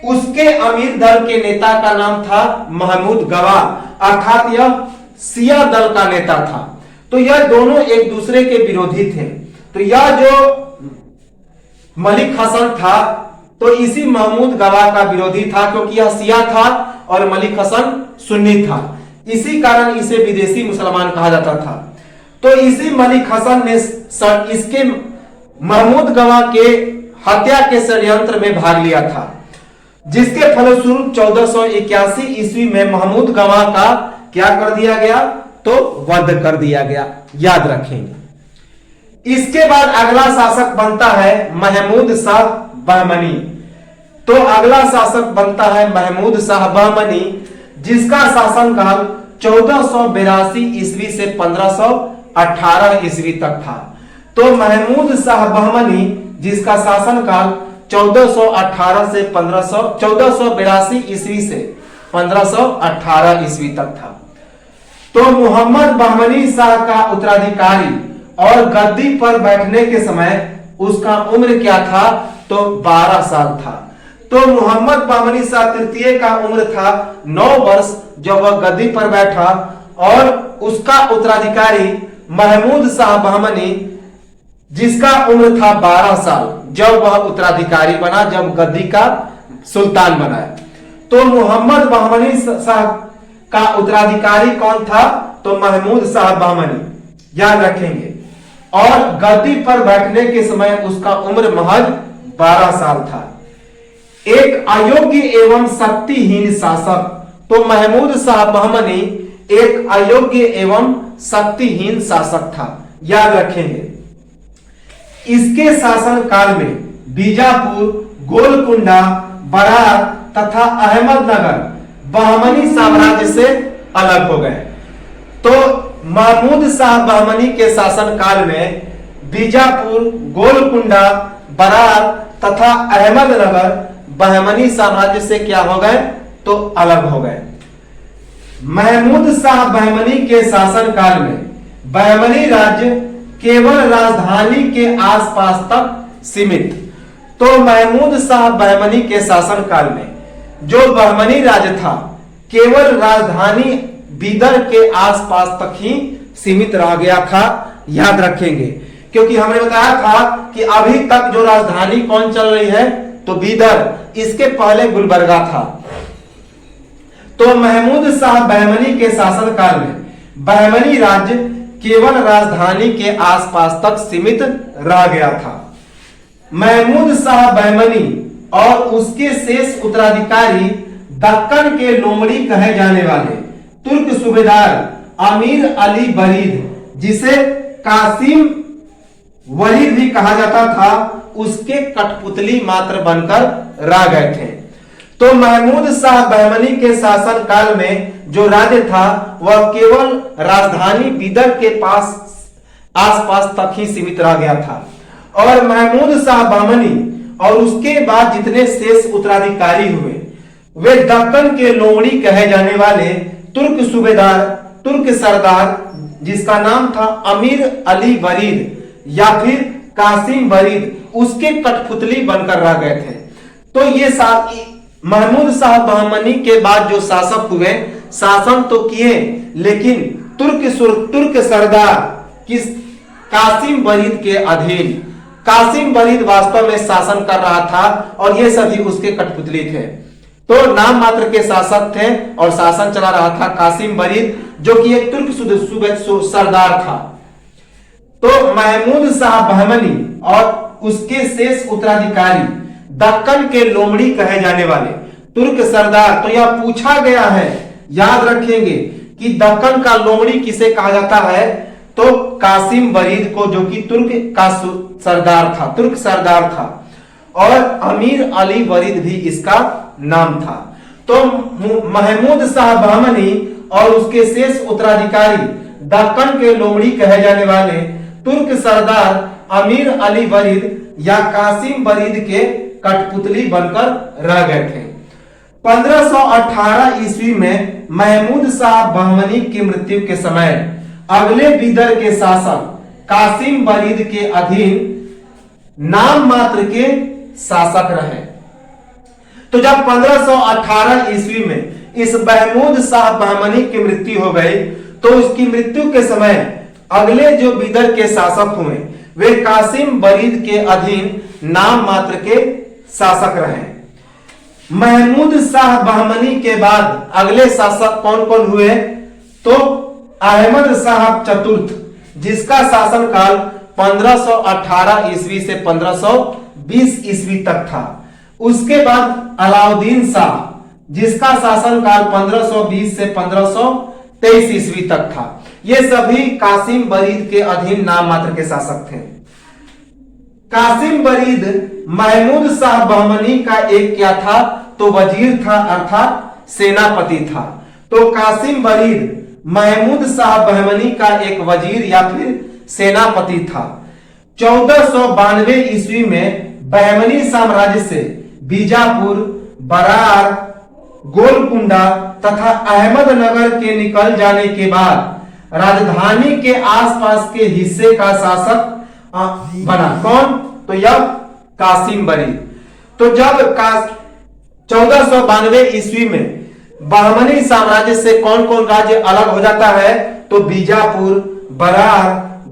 उसके अमीर दल के नेता का नाम था महमूद गवाह, अर्थात यह शिया दल का नेता था। तो यह दोनों एक दूसरे के विरोधी थे। तो यह जो मलिक हसन था तो इसी महमूद गवाह का विरोधी था, क्योंकि यह शिया था और मलिक हसन सुन्नी था, इसी कारण इसे विदेशी मुसलमान कहा जाता था। तो इसी मलिक हसन ने इसके महमूद गवाह के हत्या के षड्यंत्र में भाग लिया था, जिसके फलस्वरूप 1481 ईस्वी में महमूद गवाह का क्या कर दिया गया, तो वध कर दिया गया। याद रखेंगे। इसके बाद अगला शासक बनता है महमूद शाह बहमनी। तो अगला शासक बनता है महमूद शाह बहमनी, जिसका शासनकाल 1482 ईस्वी से 1518 ईस्वी तक था। तो महमूद शाह बहमनी जिसका शासनकाल 1482 ईस्वी से 1518 ईस्वी तक था। तो मोहम्मद बहमनी शाह का उत्तराधिकारी और गद्दी पर बैठने के समय उसका उम्र क्या था, तो 12 साल था। तो मोहम्मद बहमनी शाह तृतीय का उम्र था 9 वर्ष जब वह गद्दी पर बैठा, और उसका उत्तराधिकारी महमूद शाह बहमनी जिसका उम्र था 12 साल जब वह उत्तराधिकारी बना, जब गद्दी का सुल्तान बना। तो मोहम्मद बहमनी शाह का उत्तराधिकारी कौन था, तो महमूद शाह बहमनी। याद रखेंगे। और गद्दी पर बैठने के समय उसका उम्र महज 12 साल था। एक अयोग्य एवं शक्तिहीन शासक। तो महमूद शाह बहमनी एक अयोग्य एवं शक्तिहीन शासक था। याद रखेंगे। इसके शासन काल में बीजापुर, गोलकुंडा, बरार तथा अहमदनगर बहमनी साम्राज्य से अलग हो गए। तो महमूद शाह बहमनी के शासन काल में बीजापुर, गोलकुंडा, बरार तथा अहमदनगर बहमनी साम्राज्य से क्या हो गए, तो अलग हो गए। महमूद शाह बहमनी के शासन काल में बहमनी राज्य केवल राजधानी के आसपास तक सीमित। तो महमूद शाह बहमनी के शासन काल में जो बहमनी राज्य था केवल राजधानी बीदर के आसपास तक ही सीमित रह गया था। याद रखेंगे, क्योंकि हमने बताया था कि अभी तक जो राजधानी कौन चल रही है, तो बीदर। इसके पहले गुलबर्गा था। तो महमूद शाह बहमनी के शासन काल में बहमनी राज्य केवल राजधानी के आसपास तक सीमित रह गया था। महमूद शाह बहमनी और उसके शेष उत्तराधिकारी दक्कन के लोमड़ी कहे जाने वाले तुर्क सूबेदार अमीर अली बरीद, जिसे कासिम वलीद भी कहा जाता था, उसके कठपुतली मात्र बनकर रह गए थे। तो महमूद शाह बहमनी के शासन काल में जो राज्य था वह केवल राजधानी बीदर के पास आसपास तक ही सीमित रह गया था। और महमूद शाह बहमनी और उसके बाद जितने शेष उत्तराधिकारी हुए वे दक्कन के लोमड़ी कहे जाने वाले तुर्क सूबेदार, तुर्क सरदार जिसका नाम था अमीर अली बरीद या फिर कासिम बरीद, उसके कठपुतली बनकर रह गए थे। तो ये महमूद शाह बहमनी के बाद जो शासक हुए शासन तो किए, लेकिन तुर्क सरदार किस कासिम बरीद के अधीन, कासिम बरीद वास्तव में शासन कर रहा था और ये सभी उसके कठपुतली थे। तो नाम मात्र के शासक थे और शासन चला रहा था कासिम बरीद, जो कि एक तुर्क सरदार था। तो महमूद शाह बहमनी और उसके शेष उत्तराधिकारी दक्कन के लोमड़ी कहे जाने वाले तुर्क सरदार। तो यह पूछा गया है, याद रखेंगे कि दक्कन का लोमड़ी किसे कहा जाता है, तो कासिम बरीद को, जो कि तुर्क का सरदार था, तुर्क सरदार था। और अमीर अली बरीद भी इसका नाम था। तो महमूद शाह बहमनी और उसके शेष उत्तराधिकारी दक्कन के लोमड़ी कहे जाने वाले तुर्क सरदार अमीर अली बरीद या कासिम बरीद के कठपुतली बनकर रह गए थे। 1518 ईस्वी में महमूद शाह बहमनी की मृत्यु के समय अगले बीदर के शासक कासिम बरीद के अधीन नाम मात्र के शासक रहे। तो जब 1518 ईस्वी में इस महमूद शाह बहमनी की मृत्यु हो गई, तो उसकी मृत्यु के समय अगले जो बीदर के शासक हुए वे कासिम बरीद के अधीन नाम मात्र के शासक रहे। महमूद शाह बहमनी के बाद अगले शासक कौन कौन हुए, तो अहमद शाह चतुर्थ, जिसका शासनकाल 1518 ईस्वी से 1520 ईस्वी तक था। उसके बाद अलाउद्दीन शाह, जिसका शासनकाल 1520 से 1523 ईस्वी तक था। ये सभी कासिम बरीद के अधीन नाम मात्र के शासक थे। कासिम बरीद महमूद शाह बहमनी का एक क्या था, तो वजीर था, अर्थात सेनापति था। तो कासिम बरीद महमूद शाह बहमनी का एक वजीर या फिर सेनापति था। 1492 ईस्वी में बहमनी साम्राज्य से बीजापुर, बरार, गोलकुंडा तथा अहमदनगर के निकल जाने के बाद राजधानी के आसपास के हिस्से का शासक बना। कौन, तो यह कासिम बरीद। तो जब 1492 ईस्वी में बहमनी साम्राज्य से कौन कौन राज्य अलग हो जाता है, तो बीजापुर, बरार,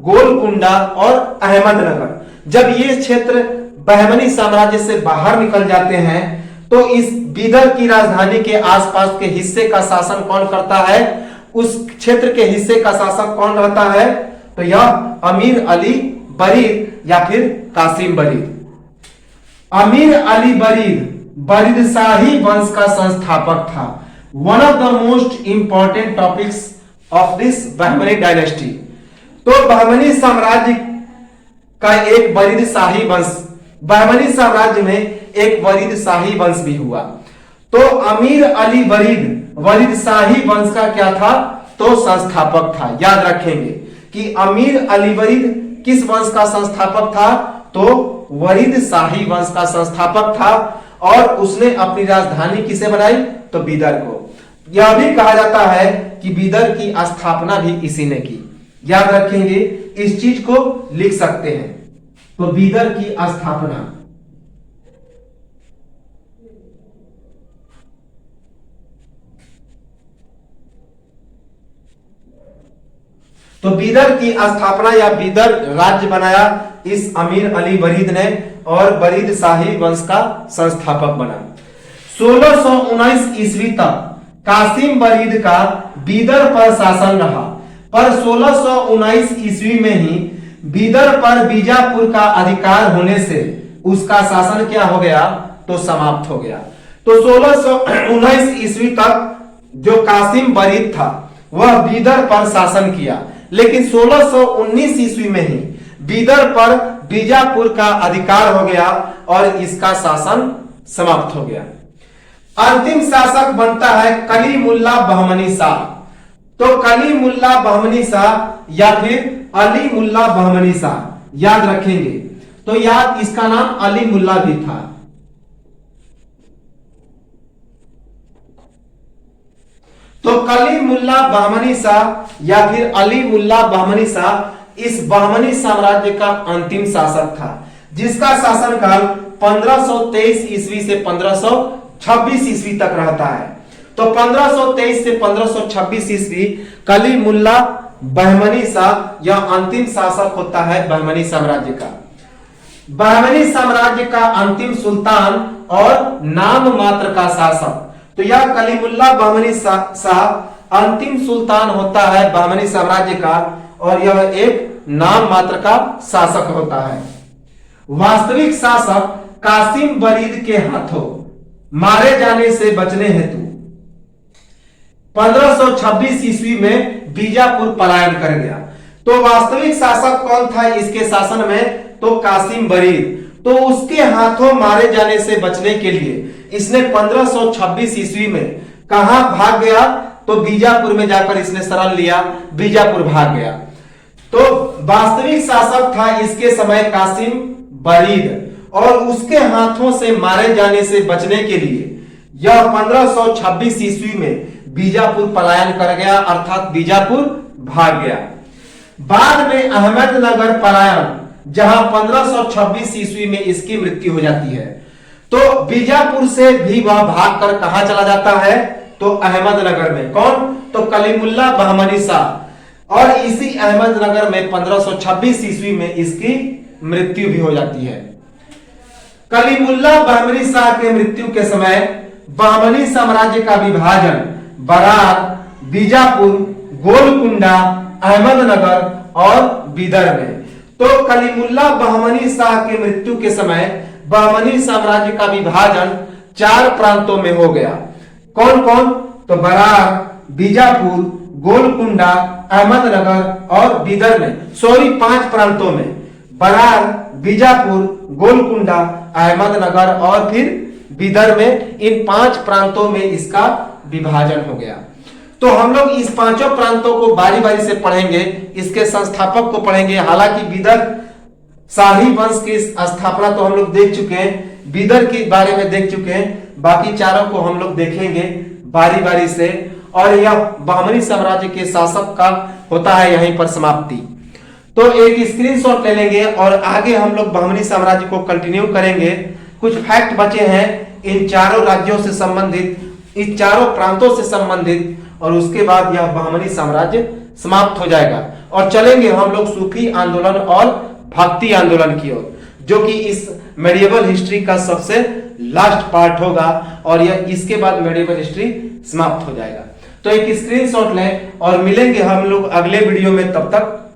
गोलकुंडा और अहमदनगर। जब ये क्षेत्र बहमनी साम्राज्य से बाहर निकल जाते हैं, तो इस बीदर की राजधानी के आसपास के हिस्से का शासन कौन करता है, उस क्षेत्र के हिस्से का शासक कौन रहता है, तो यह अमीर अली बरीद या फिर कासिम बरीद। अमीर अली बरीद बरीदशाही वंश का संस्थापक था। One of the most important topics of this Bahmani dynasty. तो बहमनी साम्राज्य का एक बरीदशाही वंश, बहमनी साम्राज्य में एक बरीदशाही वंश भी हुआ। तो अमीर अली बरीद बरीदशाही वंश का क्या था, तो संस्थापक था। याद रखेंगे कि अमीर अली बरीद किस वंश का संस्थापक था, तो बरीदशाही वंश का संस्थापक था। और उसने अपनी राजधानी किसे बनाई, तो बीदर को। यह भी कहा जाता है कि बीदर की स्थापना भी इसी ने की। याद रखेंगे, इस चीज को लिख सकते हैं। तो बीदर की स्थापना, तो बीदर की स्थापना या बीदर राज्य बनाया इस अमीर अली बरीद ने और बरीदशाही वंश का संस्थापक बना। 1619 ईस्वी तक कासिम बरीद का बीदर पर शासन रहा, पर 1619 ईस्वी में ही बीदर पर बीजापुर का अधिकार होने से उसका शासन क्या हो गया, तो समाप्त हो गया। तो 1619 ईस्वी तक जो कासिम बरीद था वह बीदर पर शासन किया, लेकिन 1619 ईस्वी में ही बीदर पर बीजापुर का अधिकार हो गया और इसका शासन समाप्त हो गया। अंतिम शासक बनता है कलीमुल्ला बहमनी शाह। तो कलीमुल्ला बहमनी शाह या फिर अली मुल्ला बहमनी शाह याद रखेंगे। तो याद इसका नाम अली मुल्ला भी था। तो कलीमुल्ला बहमनी शाह या फिर अली मुल्ला बहमनी शाह इस बहमनी साम्राज्य का अंतिम शासक था, जिसका शासनकाल 1523 ईस्वी से 1526 ईस्वी तक रहता है। तो 1523 से 1526 ईस्वी कलीमुल्ला बहमनी शाह यह अंतिम शासक होता है बहमनी साम्राज्य का। बहमनी साम्राज्य का अंतिम सुल्तान और नाम मात्र का शासक। तो यह कलीमुल्ला बहमनी शाह अंतिम सुल्तान होता है बहमनी साम्राज्य का और यह एक नाम मात्र का शासक होता है। वास्तविक शासक कासिम बरीद के हाथों मारे जाने से बचने हेतु 1526 ईस्वी में बीजापुर पलायन कर गया। तो वास्तविक शासक कौन था इसके शासन में? तो कासिम बरीद। तो उसके हाथों मारे जाने से बचने के लिए इसने 1526 ईस्वी में कहां भाग गया? तो बीजापुर में जाकर इसने शरण लिया, बीजापुर भाग गया। तो वास्तविक शासक था इसके समय कासिम बरीद और उसके हाथों से मारे जाने से बचने के लिए यह 1526 ईस्वी में बीजापुर पलायन कर गया, अर्थात बीजापुर भाग गया। बाद में अहमदनगर पलायन, जहां 1526 ईस्वी में इसकी मृत्यु हो जाती है। तो बीजापुर से भी वह भागकर कहां चला जाता है? तो अहमदनगर में। कौन? तो कलीमुल्ला बहमनी शाह। और इसी अहमदनगर में 1526 ईस्वी में इसकी मृत्यु भी हो जाती है। कलीमुल्ला बहमनी शाह के मृत्यु के समय बहमनी साम्राज्य का विभाजन बरार, बीजापुर, गोलकुंडा, अहमदनगर और बीदर में। तो कलीमुल्ला बहमनी शाह के मृत्यु के समय बहमनी साम्राज्य का विभाजन 4 प्रांतों में हो गया। कौन कौन? तो बरार, बीजापुर, गोलकुंडा, अहमदनगर और बीदर में। 5 प्रांतों में, बरार, बीजापुर, गोलकुंडा, अहमदनगर और फिर बीदर में, इन 5 प्रांतों में इसका विभाजन हो गया। तो हम लोग इस 5 प्रांतों को बारी बारी से पढ़ेंगे, इसके संस्थापक को पढ़ेंगे। हालांकि बीदर शाही वंश की स्थापना तो हम लोग देख चुके हैं, बीदर के बारे में देख चुके हैं, बाकी चारों को हम लोग देखेंगे बारी बारी से। और यह बहमनी साम्राज्य के शासक का होता है यहीं पर समाप्ति। तो एक स्क्रीनशॉट ले लेंगे और आगे हम लोग बहमनी साम्राज्य को कंटिन्यू करेंगे। कुछ फैक्ट बचे हैं इन चारों राज्यों से संबंधित, इन चारों प्रांतों से संबंधित, और उसके बाद यह बहमनी साम्राज्य समाप्त हो जाएगा और चलेंगे हम लोग सूफी आंदोलन और भक्ति आंदोलन की ओर, जो कि इस मेडिएवल हिस्ट्री का सबसे लास्ट पार्ट होगा और यह इसके बाद मेडिएवल हिस्ट्री समाप्त हो जाएगा। तो एक स्क्रीनशॉट लें और मिलेंगे हम लोग अगले वीडियो में। तब तक